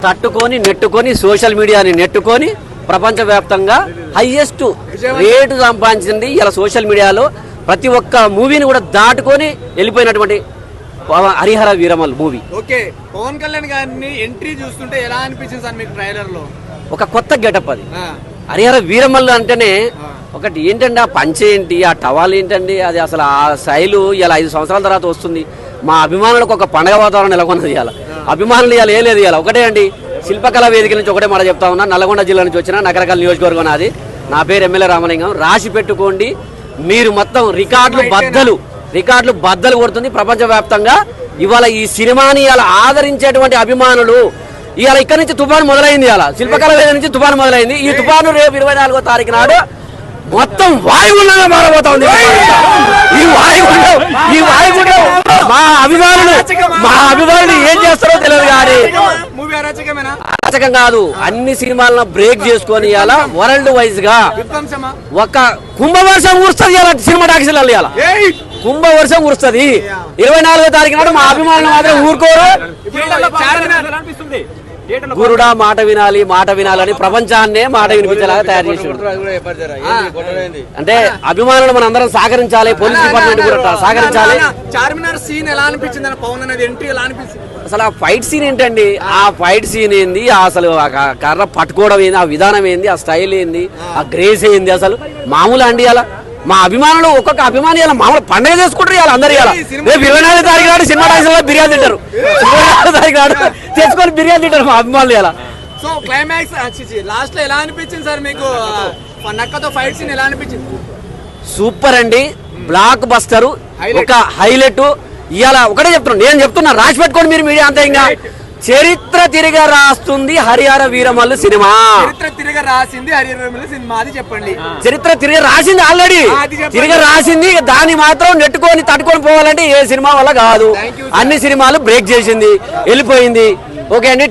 తట్టుకొని నెట్టుకొని సోషల్ మీడియాని నెట్టుకొని ప్రపంచవ్యాప్తంగా హైయెస్ట్ రేటు సంపాదించింది ఇలా సోషల్ మీడియాలో. ప్రతి ఒక్క మూవీని కూడా దాటుకొని వెళ్ళిపోయినటువంటి హరిహర వీరమల్ మూవీ. ఓకే, పవన్ కళ్యాణ్ గారిని ఎంట్రీ చూస్తుంటే ఎలా అనిపించింది సార్ మీకు ట్రైలర్ లో? ఒక కొత్త గెటప్ అది. హరిహర వీరమల్ అంటేనే ఒకటి ఏంటండి, ఆ పంచ ఏంటి, ఆ టవాల్ ఏంటండి, అది అసలు ఆ శైలు ఇలా 5 సంవత్సరాల తర్వాత వస్తుంది. మా అభిమానులకు ఒక పండగ వాతావరణం నెలకొన్నది. ఇలా అభిమానులు ఇలా ఏం లేదు. ఇలా ఒకటే అండి, శిల్పకళా వేదిక నుంచి ఒకటే మాట చెప్తా ఉన్నా. నల్గొండ జిల్లా నుంచి వచ్చిన నగరకళ నియోజకవర్గం నాది. నా పేరు ఎమ్మెల్యే రామలింగం. రాసి పెట్టుకోండి, మీరు మొత్తం రికార్డులు బద్దలు కొడుతుంది ప్రపంచవ్యాప్తంగా. ఇవాళ ఈ సినిమాని ఇలా ఆదరించేటువంటి అభిమానులు ఇవాళ ఇక్కడి నుంచి తుఫాను మొదలైంది. ఇలా శిల్పకళా వేదిక నుంచి తుఫాను మొదలైంది. ఈ తుఫాను రేపు 24వ తారీఖు నాడు మొత్తం వాయుగుండంగా మారబోతా ఉంది. ఈ వాయుగుండం మా అభిమానులు ఏం చేస్తారో తెలియదు. కానీ అరాచకం కాదు, అన్ని సినిమాలను బ్రేక్ చేసుకొని ఇలా వరల్డ్ వైజ్ గా ఒక కుంభవర్షం కురుస్తుంది. ఇలా సినిమా టాకీసులలో ఇలా కుంభవర్షం కురుస్తుంది. 24వ తారీఖు నాడు మా అభిమానులు మాత్రం ఊరుకోరు. గురుడా మాట వినాలని ప్రపంచాన్నే మాట వినిపించేలాగా తయారు చేసి అంటే అభిమానులు మన అందరం సహకరించాలి. పోలీస్ డిపార్ట్మెంట్ కూడా సహకరించాలి. చార్మినార్ సీన్ ఎలా అనిపించింది? పవన్ అనేది ఎంట్రీ ఎలా అనిపించింది? అసలు ఆ ఫైట్ సీన్ ఏంటండి, ఆ ఫైట్ సీన్ ఏంది, అసలు కర్ర పట్టుకోవడం ఏంది, ఆ విధానం ఏంది, ఆ స్టైల్ ఏంది, ఆ గ్రేస్ ఏంది, అసలు మామూలు అండి. అలా మా అభిమానులు ఒక్కొక్క అభిమాని ఇలా మామూలు పండుగ చేసుకుంటారు. ఇలా అందరు ఇలా రేపు 24వ తారీఖు నాడు సినిమా టాకీసులో బిర్యానీ తింటారు. 24వ తారీఖు నాడు తెచ్చుకొని బిర్యానీ తింటారు మా అభిమానులు. ఇలా సో క్లైమాక్స్ లాస్ట్ లో ఎలా అనిపించింది సార్ మీకు? నక్కతో ఫైట్ సీన్ ఎలా అనిపించింది? సూపర్ అండి, బ్లాక్ బస్టర్, ఒక హైలైట్. ఇవాళ ఒకటే చెప్తున్నాను, నేను చెప్తున్నా, రాసి పెట్టుకోండి మీరు మీడియా అంతా. ఇంకా చరిత్ర తిరిగి రాస్తుంది హరిహర వీరమల్లు సినిమా. చరిత్ర తిరిగి రాసింది హరిహర వీరమల్లు సినిమా, అది చెప్పండి. చరిత్ర తిరిగి రాసింది, ఆల్రెడీ తిరిగి రాసింది. దాన్ని మాత్రం నెట్టుకొని తట్టుకొని పోవాలంటే ఏ సినిమా వల్ల కాదు. అన్ని సినిమాలు బ్రేక్ చేసింది, వెళ్ళిపోయింది. ఓకే అండి.